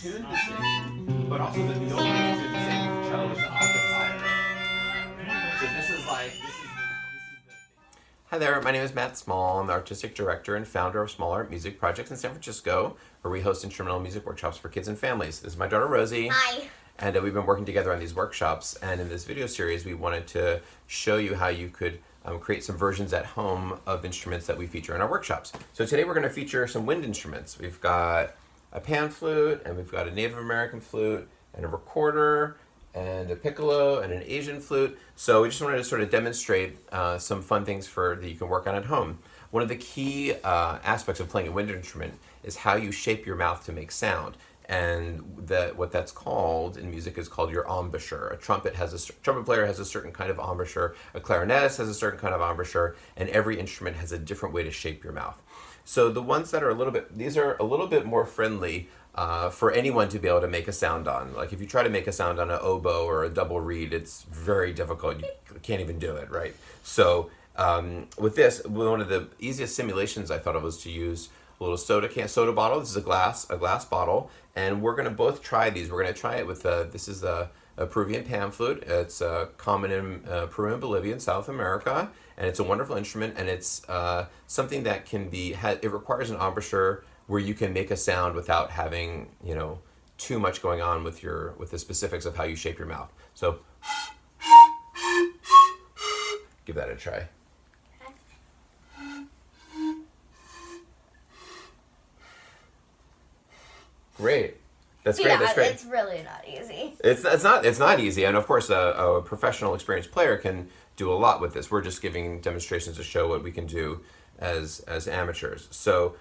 tuned the same, but also the viola is tuned the same with the cello is the octave higher. So this is like, Hi there, my name is Matt Small. I'm the artistic director and founder of Small Art Music Projects in San Francisco, where we host instrumental music workshops for kids and families. This is my daughter Rosie. Hi. And we've been working together on these workshops, and in this video series we wanted to show you how you could create some versions at home of instruments that we feature in our workshops. So today we're going to feature some wind instruments. We've got a Pam Flute, and we've got a Native American flute, and a recorder, and a piccolo, and an Asian flute. So we just wanted to sort of demonstrate some fun things that you can work on at home. One of the key aspects of playing a wind instrument is how you shape your mouth to make sound. And what that's called in music is called your embouchure. A trumpet player has a certain kind of embouchure, a clarinetist has a certain kind of embouchure, and every instrument has a different way to shape your mouth. So the ones that are these are a little bit more friendly for anyone to be able to make a sound on. Like if you try to make a sound on an oboe or a double reed, it's very difficult. You can't even do it, right? So with this, one of the easiest simulations I thought of was to use a little soda bottle. This is a glass bottle, and we're going to both try these. We're going to try it with this is a Peruvian Pam flute. It's common in Peru and Bolivia in South America, and it's a wonderful instrument, and it's something that it requires an embouchure where you can make a sound without having too much going on with the specifics of how you shape your mouth. So give that a try. Great. That's great. That's great. It's really not easy. It's not easy, and of course, a professional, experienced player can do a lot with this. We're just giving demonstrations to show what we can do as amateurs. So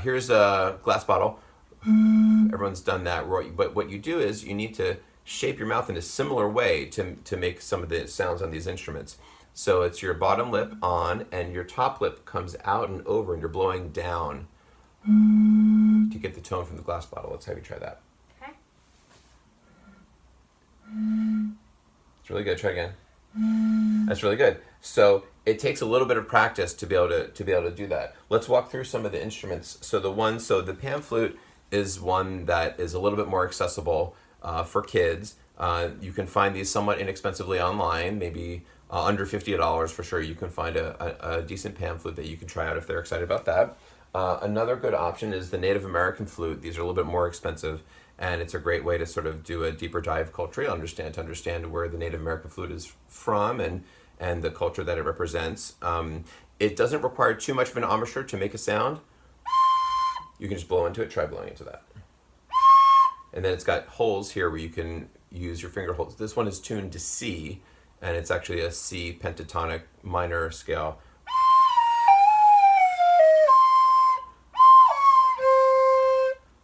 here's a glass bottle. Everyone's done that, but what you do is you need to shape your mouth in a similar way to make some of the sounds on these instruments. So it's your bottom lip on, and your top lip comes out and over, and you're blowing down to get the tone from the glass bottle. Let's have you try that. Okay. It's really good. Try again. That's really good. So it takes a little bit of practice to be able to do that. Let's walk through some of the instruments. So the Pan Flute is one that is a little bit more accessible for kids. You can find these somewhat inexpensively online, maybe under $50 for sure. You can find a decent Pan Flute that you can try out if they're excited about that. Another good option is the Native American flute. These are a little bit more expensive, and it's a great way to sort of do a deeper dive culturally, to understand where the Native American flute is from and the culture that it represents. It doesn't require too much of an embouchure to make a sound. You can just blow into it. Try blowing into that. And then it's got holes here where you can use your finger holes. This one is tuned to C, and it's actually a C pentatonic minor scale.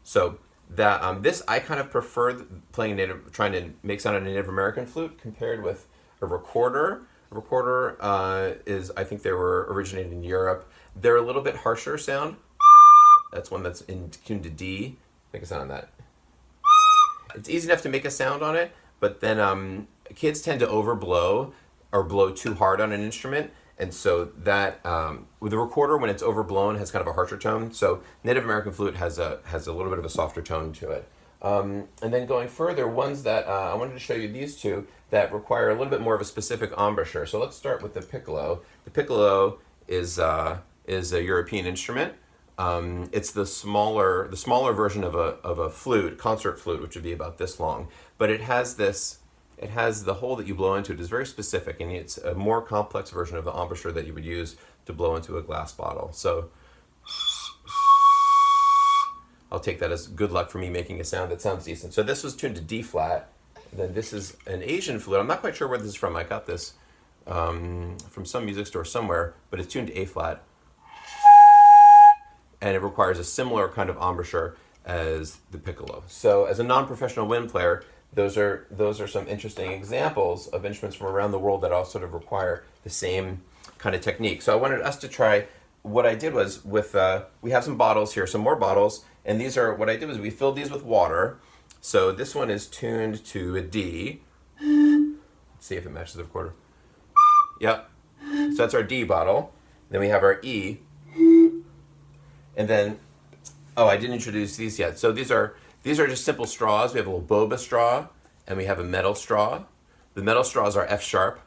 So that this I kind of prefer trying to make sound on a Native American flute compared with a recorder. A recorder I think they were originated in Europe. They're a little bit harsher sound. That's one that's tuned to D. Make a sound on that. It's easy enough to make a sound on it, but then kids tend to overblow or blow too hard on an instrument. And so that, with the recorder, when it's overblown, has kind of a harsher tone. So Native American flute has a little bit of a softer tone to it. And then going further, ones that I wanted to show you these two that require a little bit more of a specific embouchure. So let's start with the piccolo. The piccolo is a European instrument. It's the smaller version of a flute, concert flute, which would be about this long. But it has the hole that you blow into. It is very specific, and it's a more complex version of the embouchure that you would use to blow into a glass bottle. So I'll take that as good luck for me making a sound that sounds decent. So this was tuned to D flat. Then this is an Asian flute. I'm not quite sure where this is from. I got this from some music store somewhere, but it's tuned to A flat. And it requires a similar kind of embouchure as the piccolo. So as a non-professional wind player, those are some interesting examples of instruments from around the world that all sort of require the same kind of technique. So I wanted us to try, what I did was we have some bottles here, some more bottles, and what I did was we filled these with water. So this one is tuned to a D. Let's see if it matches the recorder. Yep. So that's our D bottle. Then we have our E. And then, I didn't introduce these yet. So these are These are just simple straws. We have a little boba straw, and we have a metal straw. The metal straws are F sharp,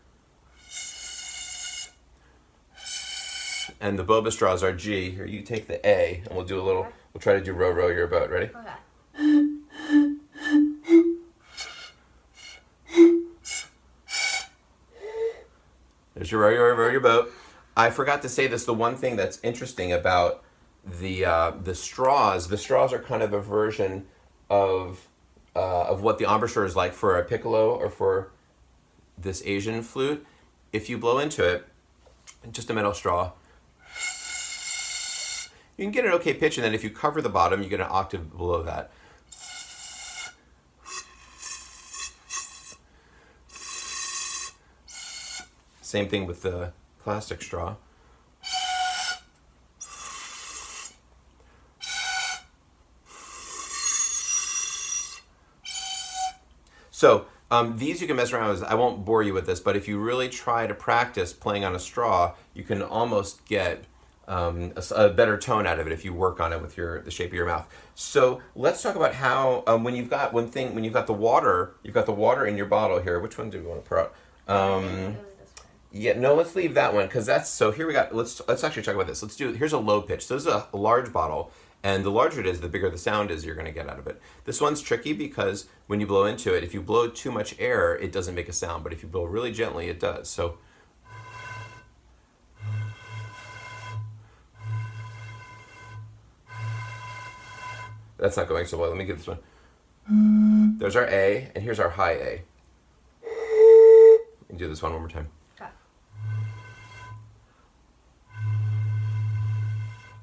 and the boba straws are G. Here, you take the A, and we'll do a little, we'll try to do row, row your boat. Ready? Okay. There's your row your boat. I forgot to say this. The one thing that's interesting about the straws are kind of a version of what the embouchure is like for a piccolo or for this Asian flute. If you blow into it, just a metal straw, you can get an okay pitch, and then if you cover the bottom, you get an octave below that. Same thing with the plastic straw. So these you can mess around with. I won't bore you with this, but if you really try to practice playing on a straw, you can almost get a better tone out of it if you work on it with the shape of your mouth. So let's talk about how when you've got the water, in your bottle here. Which one do we want to pour out? Yeah, no, let's leave that one because that's so. Here we got. Let's actually talk about this. Here's a low pitch. So this is a large bottle, and the larger it is, the bigger the sound is you're going to get out of it. This one's tricky because when you blow into it, if you blow too much air, it doesn't make a sound. But if you blow really gently, it does. So. That's not going so well. Let me get this one. There's our A, and here's our high A. And do this one more time. Okay.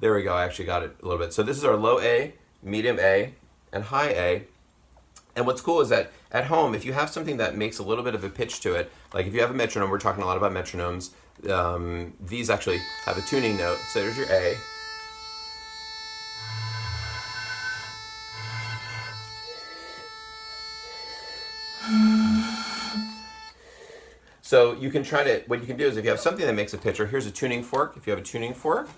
There we go. I actually got it a little bit. So this is our low A, medium A, and high A. And what's cool is that at home, if you have something that makes a little bit of a pitch to it, like if you have a metronome, we're talking a lot about metronomes. These actually have a tuning note. So there's your A. So you can what you can do is if you have something that makes a pitch, or here's a tuning fork. If you have a tuning fork,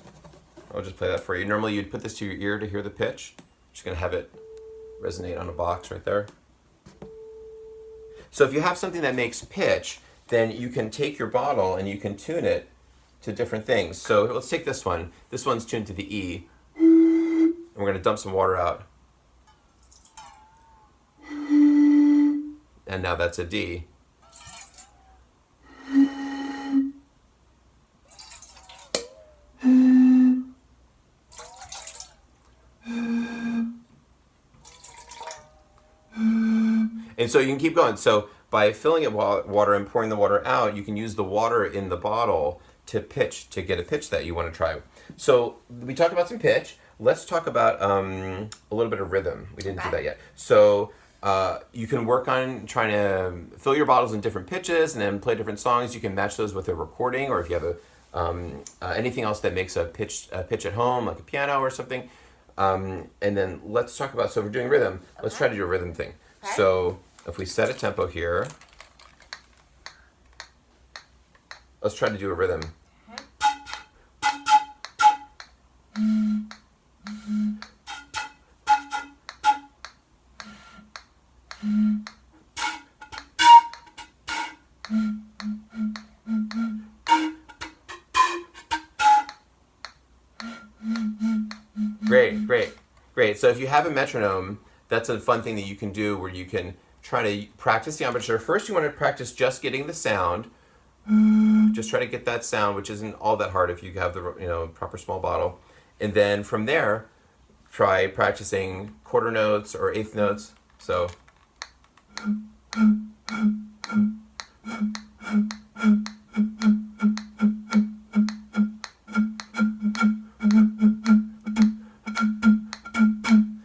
I'll just play that for you. Normally you'd put this to your ear to hear the pitch. Just gonna have it resonate on a box right there. So if you have something that makes pitch, then you can take your bottle and you can tune it to different things. So let's take this one. This one's tuned to the E. And we're gonna dump some water out. And now that's a D. And so you can keep going. So by filling it with water and pouring the water out, you can use the water in the bottle to get a pitch that you want to try. So we talked about some pitch. Let's talk about a little bit of rhythm. We didn't do that yet. So you can work on trying to fill your bottles in different pitches and then play different songs. You can match those with a recording, or if you have anything else that makes a pitch at home, like a piano or something. And then let's talk about, so if we're doing rhythm, let's try to do a rhythm thing. Okay. So if we set a tempo here, let's try to do a rhythm. Great. So if you have a metronome, that's a fun thing that you can do where you can try to practice the embouchure. First, you want to practice just getting the sound. Just try to get that sound, which isn't all that hard if you have the proper small bottle. And then from there, try practicing quarter notes or eighth notes. So.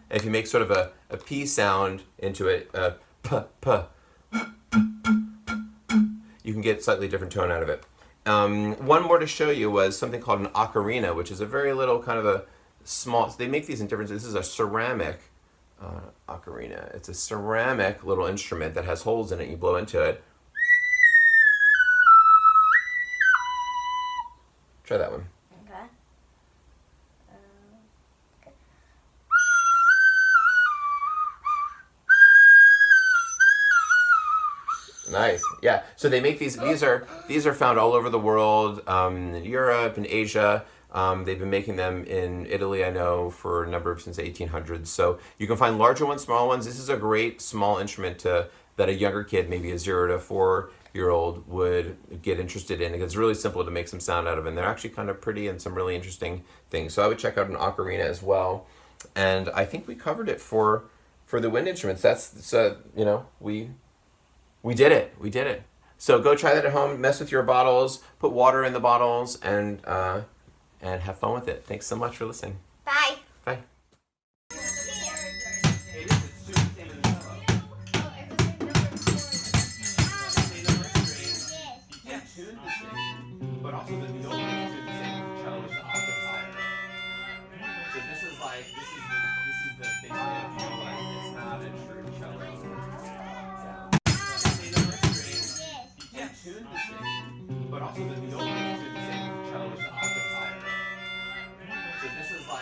If you make sort of a P sound into it, p, you can get slightly different tone out of it. One more to show you was something called an ocarina, which is a very little kind of a small, so they make these in different, this is a ceramic ocarina. It's a ceramic little instrument that has holes in it. You blow into it. Try that one. Okay. Okay. Nice. Yeah. So they make these. These are found all over the world, in Europe and Asia. They've been making them in Italy, I know, for a number of since the 1800s. So you can find larger ones, small ones. This is a great small instrument that a younger kid, maybe a 0 to 4-year-old, would get interested in. It's really simple to make some sound out of, and they're actually kind of pretty and some really interesting things. So I would check out an ocarina as well. And I think we covered it for the wind instruments. That's we did it. We did it. So go try that at home. Mess with your bottles. Put water in the bottles, and have fun with it. Thanks so much for listening. Bye. Bye. But also the viola is doing the same with the cello, which is an octave higher. So this is the basically a viola. It's not a true cello sound. Same number of strings. You can tune the string, but also the viola is doing the same with the cello, which is an octave higher. So this is the